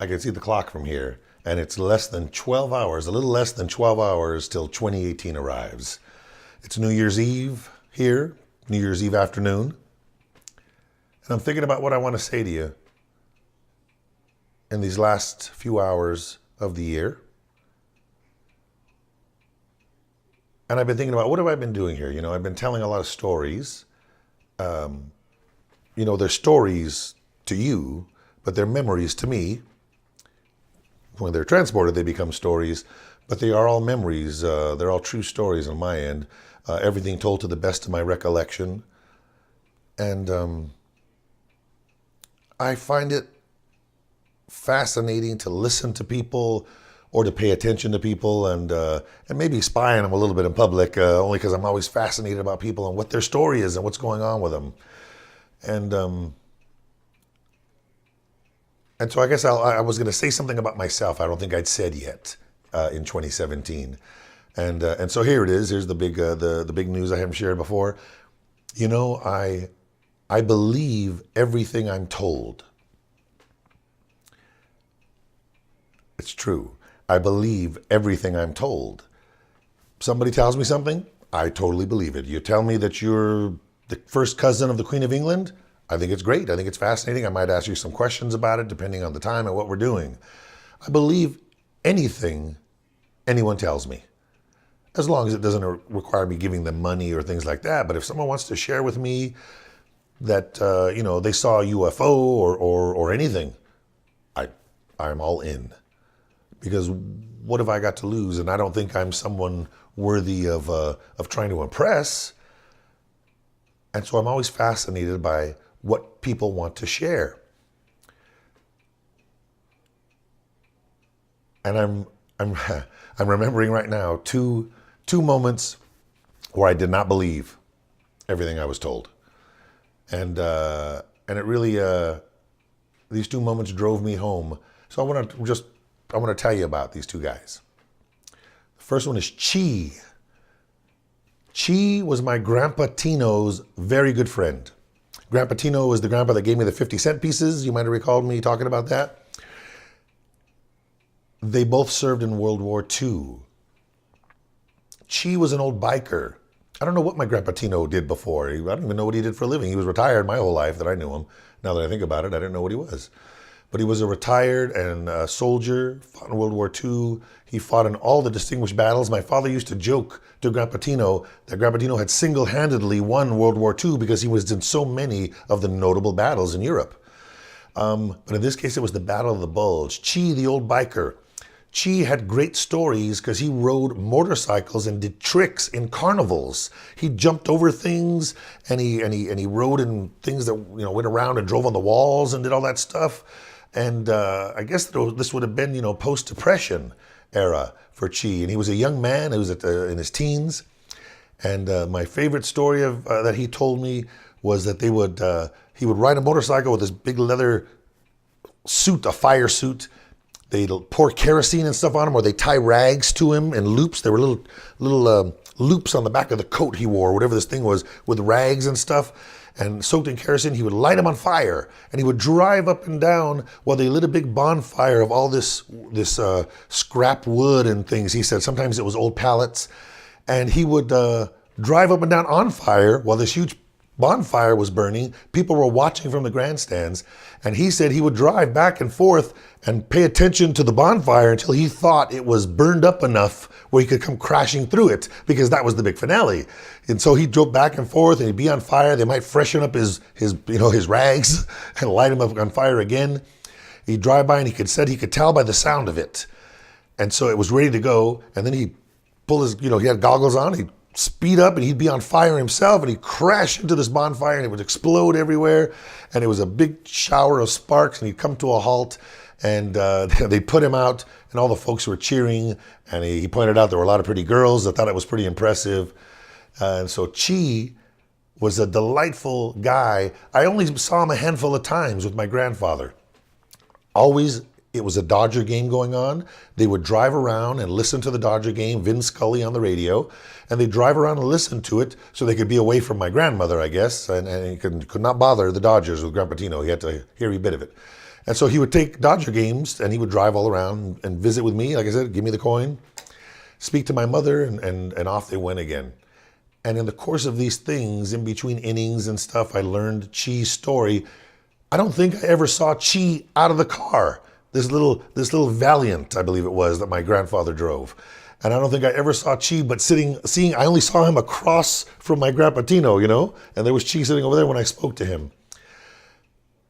I can see the clock from here, and it's less than 12 hours, a little less than 12 hours till 2018 arrives. It's New Year's Eve here, New Year's Eve afternoon, and I'm thinking about what I want to say to you in these last few hours of the year. And I've been thinking about, what have I been doing here? I've been telling a lot of stories. They're stories to you, but they're memories to me. When they're transported, they become stories, but they are all memories. They're all true stories on my end. Everything told to the best of my recollection. And I find it fascinating to listen to people or to pay attention to people and maybe spy on them a little bit in public, only because I'm always fascinated about people and what their story is and what's going on with them. And so I guess I was going to say something about myself I don't think I'd said yet in 2017. And so here it is. Here's the big news I haven't shared before. I believe everything I'm told. It's true. I believe everything I'm told. Somebody tells me something, I totally believe it. You tell me that you're the first cousin of the Queen of England, I think it's great. I think it's fascinating. I might ask you some questions about it depending on the time and what we're doing. I believe anything anyone tells me, as long as it doesn't require me giving them money or things like that. But if someone wants to share with me that they saw a UFO or anything, I'm all in. Because what have I got to lose? And I don't think I'm someone worthy of trying to impress. And so I'm always fascinated by what people want to share. And I'm remembering right now two moments where I did not believe everything I was told. And it really these two moments drove me home. So I want to tell you about these two guys. The first one is Chi. Chi was my grandpa Tino's very good friend. Grandpa Tino was the grandpa that gave me the 50-cent pieces. You might have recalled me talking about that. They both served in World War II. Chi was an old biker. I don't know what my grandpa Tino did before. I don't even know what he did for a living. He was retired my whole life that I knew him. Now that I think about it, I didn't know what he was. But he was a retired and soldier, fought in World War II. He fought in all the distinguished battles. My father used to joke to Grandpa Tino that Grandpa Tino had single-handedly won World War II because he was in so many of the notable battles in Europe. But in this case, it was the Battle of the Bulge. Chi, the old biker. Chi had great stories because he rode motorcycles and did tricks in carnivals. He jumped over things and he rode in things that went around and drove on the walls and did all that stuff. And I guess this would have been, post-Depression era for Chi. And he was a young man. He was in his teens. And my favorite story that he told me was that he would ride a motorcycle with this big leather suit, a fire suit. They'd pour kerosene and stuff on him, or they tie rags to him in loops. There were little loops on the back of the coat he wore, whatever this thing was, with rags and stuff. And soaked in kerosene, he would light them on fire, and he would drive up and down while they lit a big bonfire of all this scrap wood and things. He said sometimes it was old pallets, and he would drive up and down on fire while this huge bonfire was burning. People were watching from the grandstands, and he said he would drive back and forth and pay attention to the bonfire until he thought it was burned up enough where he could come crashing through it, because that was the big finale. And so he drove back and forth, and he'd be on fire. They might freshen up his rags and light him up on fire again. He'd drive by, and he could tell by the sound of it. And so it was ready to go. And then he'd pull his, he had goggles on. He'd speed up, and he'd be on fire himself, and he'd crash into this bonfire, and it would explode everywhere. And it was a big shower of sparks, and he'd come to a halt, and they'd put him out, and all the folks were cheering. And he pointed out there were a lot of pretty girls that thought it was pretty impressive. And so Chi was a delightful guy. I only saw him a handful of times with my grandfather. Always it was a Dodger game going on. They would drive around and listen to the Dodger game, Vin Scully on the radio, and they'd drive around and listen to it so they could be away from my grandmother, I guess, and he could not bother the Dodgers with Grandpa Tino. He had to hear every bit of it. And so he would take Dodger games and he would drive all around and visit with me, like I said, give me the coin, speak to my mother, and off they went again. And in the course of these things, in between innings and stuff, I learned Chi's story. I don't think I ever saw Chi out of the car. This little Valiant, I believe it was, that my grandfather drove. And I don't think I ever saw Chi, but I only saw him across from my Grandpa Tino, and there was Chi sitting over there when I spoke to him.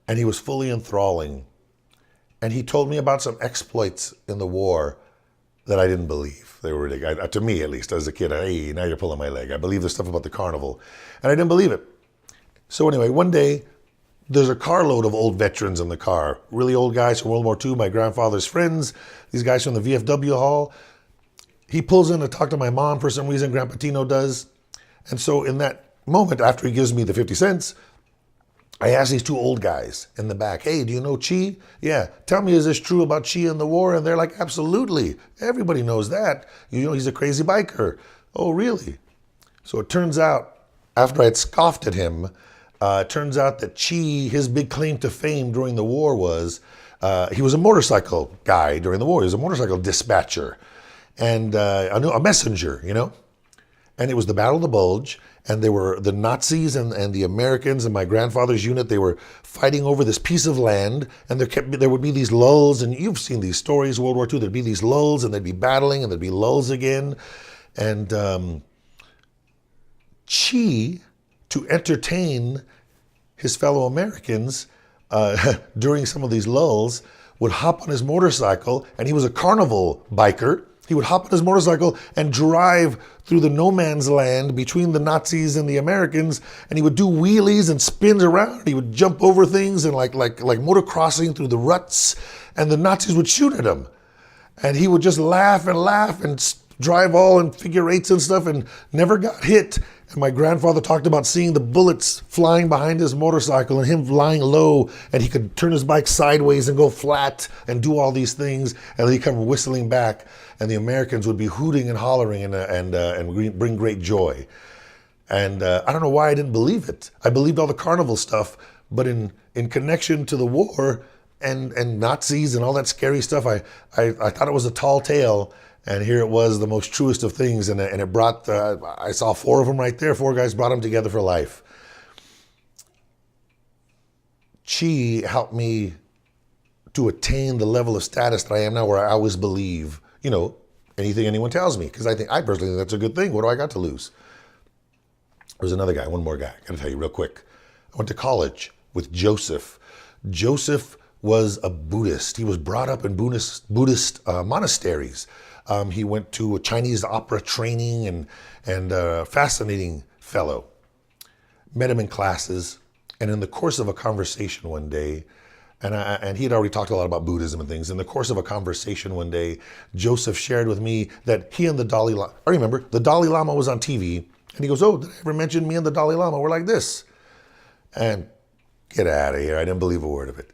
And he was fully enthralling. And he told me about some exploits in the war that I didn't believe. They were ridiculous. To me, at least, as a kid, hey, now you're pulling my leg. I believe the stuff about the carnival. And I didn't believe it. So anyway, one day, there's a carload of old veterans in the car. Really old guys from World War II, my grandfather's friends, these guys from the VFW hall. He pulls in to talk to my mom for some reason, Grandpa Tino does. And so in that moment, after he gives me the 50 cents, I asked these two old guys in the back, hey, do you know Chi? Yeah, tell me, is this true about Chi in the war? And they're like, absolutely. Everybody knows that. He's a crazy biker. Oh, really? So it turns out, after I had scoffed at him, it turns out that Chi, his big claim to fame during the war was, he was a motorcycle guy during the war. He was a motorcycle dispatcher and a messenger, And it was the Battle of the Bulge. And there were the Nazis and the Americans and my grandfather's unit. They were fighting over this piece of land, and there would be these lulls. And you've seen these stories, World War II. There'd be these lulls, and they'd be battling, and there'd be lulls again. And Chi, to entertain his fellow Americans during some of these lulls, would hop on his motorcycle, and he was a carnival biker. He would hop on his motorcycle and drive through the no man's land between the Nazis and the Americans, and he would do wheelies and spins around. He would jump over things and like motocrossing through the ruts, and the Nazis would shoot at him. And he would just laugh and drive all in figure eights and stuff and never got hit. And my grandfather talked about seeing the bullets flying behind his motorcycle and him lying low, and he could turn his bike sideways and go flat and do all these things, and then he'd come whistling back, and the Americans would be hooting and hollering and bring great joy. And I don't know why I didn't believe it. I believed all the carnival stuff, but in connection to the war and Nazis and all that scary stuff, I thought it was a tall tale. And here it was, the most truest of things, and it brought, I saw 4 of them right there, 4 guys brought them together for life. Chi helped me to attain the level of status that I am now, where I always believe, anything anyone tells me, because I personally think that's a good thing. What do I got to lose? There's another guy, one more guy, I gotta tell you real quick. I went to college with Joseph. Joseph was a Buddhist. He was brought up in Buddhist monasteries. He went to a Chinese opera training and a fascinating fellow. Met him in classes, and in the course of a conversation one day, and he had already talked a lot about Buddhism and things. In the course of a conversation one day, Joseph shared with me that he and the Dalai Lama, I remember, the Dalai Lama was on TV, and he goes, oh, did I ever mention me and the Dalai Lama? We're like this. And get out of here, I didn't believe a word of it.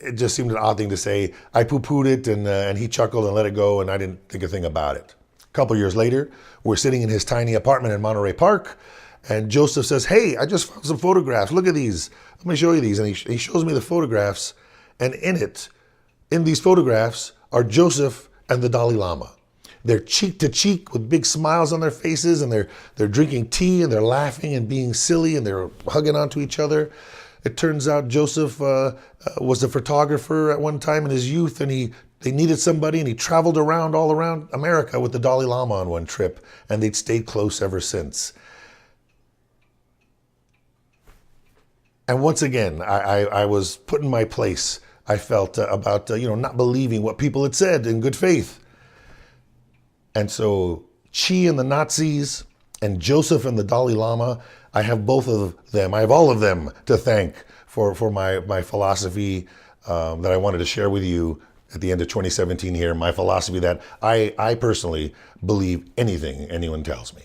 It just seemed an odd thing to say. I poo-pooed it, and he chuckled and let it go, and I didn't think a thing about it. A couple years later, we're sitting in his tiny apartment in Monterey Park, and Joseph says, hey, I just found some photographs. Look at these. Let me show you these. And he shows me the photographs, and in these photographs, are Joseph and the Dalai Lama. They're cheek to cheek with big smiles on their faces, and they're drinking tea, and they're laughing and being silly, and they're hugging onto each other. It turns out Joseph was a photographer at one time in his youth, and they needed somebody, and he traveled all around America with the Dalai Lama on one trip, and they'd stayed close ever since. And once again, I was put in my place. I felt about not believing what people had said in good faith. And so Chi and the Nazis and Joseph and the Dalai Lama, I have both of them. I have all of them to thank for my philosophy that I wanted to share with you at the end of 2017 here. My philosophy that I personally believe anything anyone tells me.